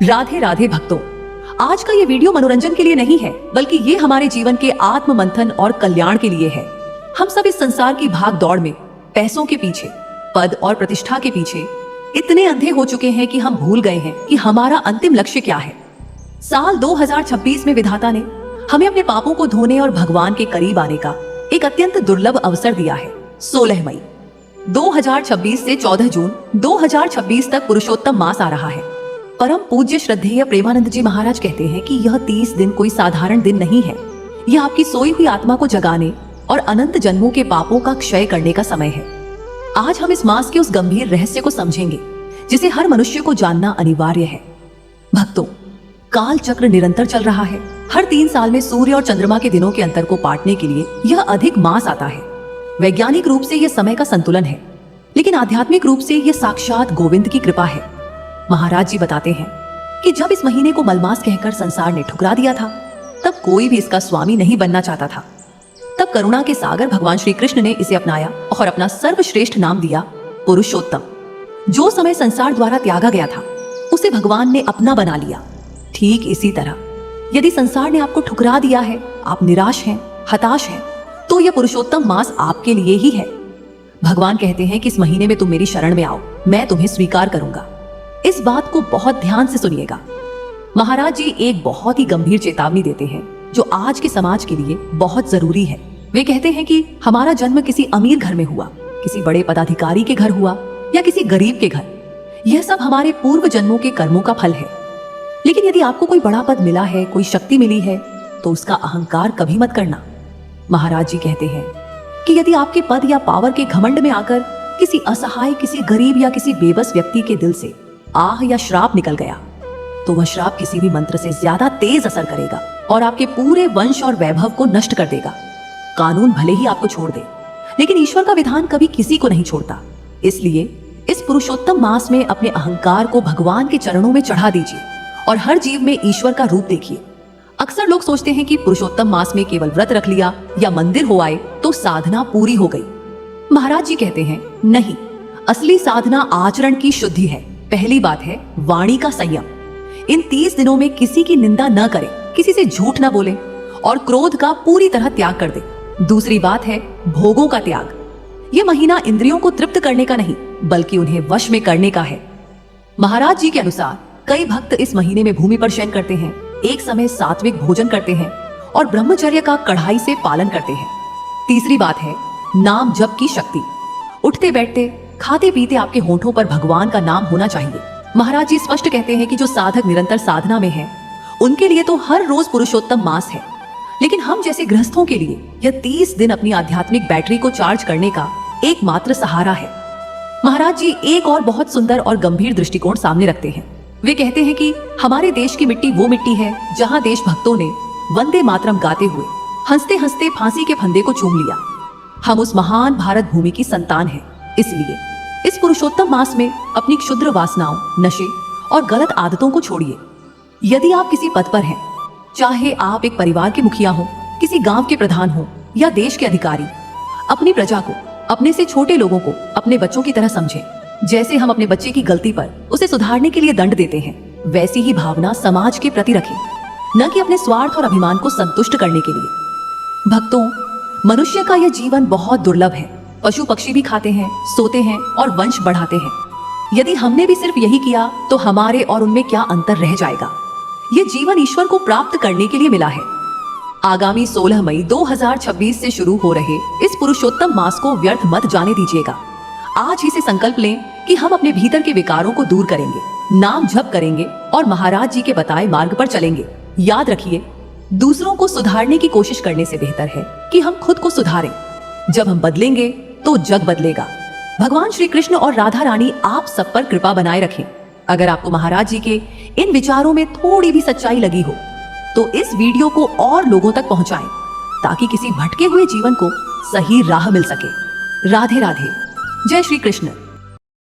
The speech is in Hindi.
राधे राधे भक्तों, आज का ये वीडियो मनोरंजन के लिए नहीं है, बल्कि ये हमारे जीवन के आत्म मंथन और कल्याण के लिए है। हम सब इस संसार की भाग दौड़ में पैसों के पीछे, पद और प्रतिष्ठा के पीछे इतने अंधे हो चुके हैं कि हम भूल गए हैं कि हमारा अंतिम लक्ष्य क्या है। साल 2026 में विधाता ने हमें अपने पापों को धोने और भगवान के करीब आने का एक अत्यंत दुर्लभ अवसर दिया है। 16 मई 2026 से 14 जून 2026 तक पुरुषोत्तम मास आ रहा है। परम पूज्य श्रद्धेय प्रेमानंद जी महाराज कहते हैं कि यह 30 दिन कोई साधारण दिन नहीं है। यह आपकी सोई हुई आत्मा को जगाने और अनंत जन्मों के पापों का क्षय करने का समय है। आज हम इस मास के उस गंभीर रहस्य को समझेंगे जिसे हर मनुष्य को जानना अनिवार्य है। भक्तों, काल चक्र निरंतर चल रहा है। हर 3 साल में सूर्य और चंद्रमा के दिनों के अंतर को पाटने के लिए यह अधिक मास आता है। वैज्ञानिक रूप से यह समय का संतुलन है, लेकिन आध्यात्मिक रूप से यह साक्षात गोविंद की कृपा है। महाराज जी बताते हैं कि जब इस महीने को मलमास कहकर संसार ने ठुकरा दिया था, तब कोई भी इसका स्वामी नहीं बनना चाहता था। तब करुणा के सागर भगवान श्री कृष्ण ने इसे अपनाया और अपना सर्वश्रेष्ठ नाम दिया पुरुषोत्तम। जो समय संसार द्वारा त्यागा गया था, उसे भगवान ने अपना बना लिया। ठीक इसी तरह यदि संसार ने आपको ठुकरा दिया है, आप निराश हैं, हताश हैं, तो यह पुरुषोत्तम मास आपके लिए ही है। भगवान कहते हैं कि इस महीने में तुम मेरी शरण में आओ, मैं तुम्हें स्वीकार करूंगा। इस बात को बहुत ध्यान से सुनिएगा। महाराज जी एक बहुत ही गंभीर चेतावनी देते हैं जो आज के समाज के लिए बहुत जरूरी है। वे कहते हैं कि हमारा जन्म किसी अमीर घर में हुआ, किसी बड़े पदाधिकारी के घर हुआ या किसी गरीब के घर, यह सब हमारे पूर्व जन्मों के कर्मों का फल है। लेकिन यदि आपको कोई बड़ा पद मिला है, कोई शक्ति मिली है, तो उसका अहंकार कभी मत करना। महाराज जी कहते हैं कि यदि आपके पद या पावर के घमंड में आकर किसी असहाय, किसी गरीब या किसी बेबस व्यक्ति के दिल से आह या श्राप निकल गया, तो वह श्राप किसी भी मंत्र से ज्यादा तेज असर करेगा और आपके पूरे वंश और वैभव को नष्ट कर देगा। कानून भले ही आपको छोड़ दे, लेकिन ईश्वर का विधान कभी किसी को नहीं छोड़ता। इसलिए इस पुरुषोत्तम मास में अपने अहंकार को भगवान के चरणों में चढ़ा दीजिए और हर जीव में ईश्वर का रूप देखिए। अक्सर लोग सोचते हैं कि पुरुषोत्तम मास में केवल व्रत रख लिया या मंदिर हो आए तो साधना पूरी हो गई। महाराज जी कहते हैं नहीं, असली साधना आचरण की शुद्धि है। पहली बात है वाणी का संयम। इन 30 दिनों में किसी की निंदा न करें, किसी से झूठ न बोले और क्रोध का पूरी तरह त्याग कर दें। दूसरी बात है भोगों का त्याग। यह महीना इंद्रियों को तृप्त करने का नहीं, बल्कि उन्हें वश में करने का है। महाराज जी के अनुसार कई भक्त इस महीने में भूमि पर शयन करते हैं, एक समय सात्विक भोजन करते हैं और ब्रह्मचर्य का कड़ाई से पालन करते हैं। तीसरी बात है नाम जप की शक्ति। उठते बैठते, खाते पीते आपके होठों पर भगवान का नाम होना चाहिए। महाराज जी स्पष्ट कहते हैं कि जो साधक निरंतर साधना में है, उनके लिए तो हर रोज पुरुषोत्तम मास है। लेकिन हम जैसे गृहस्थों के लिए यह 30 दिन अपनी आध्यात्मिक बैटरी को चार्ज करने का एकमात्र सहारा है। महाराज जी एक और बहुत सुंदर और गंभीर दृष्टिकोण सामने रखते हैं। वे कहते हैं कि हमारे देश की मिट्टी वो मिट्टी है जहाँ देशभक्तों ने वंदे मातरम गाते हुए हंसते हंसते फांसी के फंदे को चूम लिया। हम उस महान भारत भूमि की संतान हैं। इसलिए इस पुरुषोत्तम मास में अपनी क्षुद्र वासनाओं, नशे और गलत आदतों को छोड़िए। यदि आप किसी पद पर हैं, चाहे आप एक परिवार के मुखिया हो, किसी गांव के प्रधान हो या देश के अधिकारी, अपनी प्रजा को, अपने से छोटे लोगों को अपने बच्चों की तरह समझें। जैसे हम अपने बच्चे की गलती पर उसे सुधारने के लिए दंड देते हैं, वैसी ही भावना समाज के प्रति रखें, न कि अपने स्वार्थ और अभिमान को संतुष्ट करने के लिए। भक्तों, मनुष्य का यह जीवन बहुत दुर्लभ है। पशु पक्षी भी खाते हैं, सोते हैं और वंश बढ़ाते हैं। यदि हमने भी सिर्फ यही किया तो हमारे और उनमें क्या अंतर रह जाएगा। यह जीवन ईश्वर को प्राप्त करने के लिए मिला है। आगामी 16 मई 2026 से शुरू हो रहे इस पुरुषोत्तम मास को व्यर्थ मत जाने दीजिएगा। आज ही से संकल्प लें कि हम अपने भीतर के विकारों को दूर करेंगे, नाम जप करेंगे और महाराज जी के बताए मार्ग पर चलेंगे। याद रखिए, दूसरों को सुधारने की कोशिश करने से बेहतर है कि हम खुद को सुधारें। जब हम बदलेंगे तो जग बदलेगा। भगवान श्री कृष्ण और राधा रानी आप सब पर कृपा बनाए रखें। अगर आपको महाराज जी के इन विचारों में थोड़ी भी सच्चाई लगी हो, तो इस वीडियो को और लोगों तक पहुंचाएं, ताकि किसी भटके हुए जीवन को सही राह मिल सके। राधे राधे। जय श्री कृष्ण।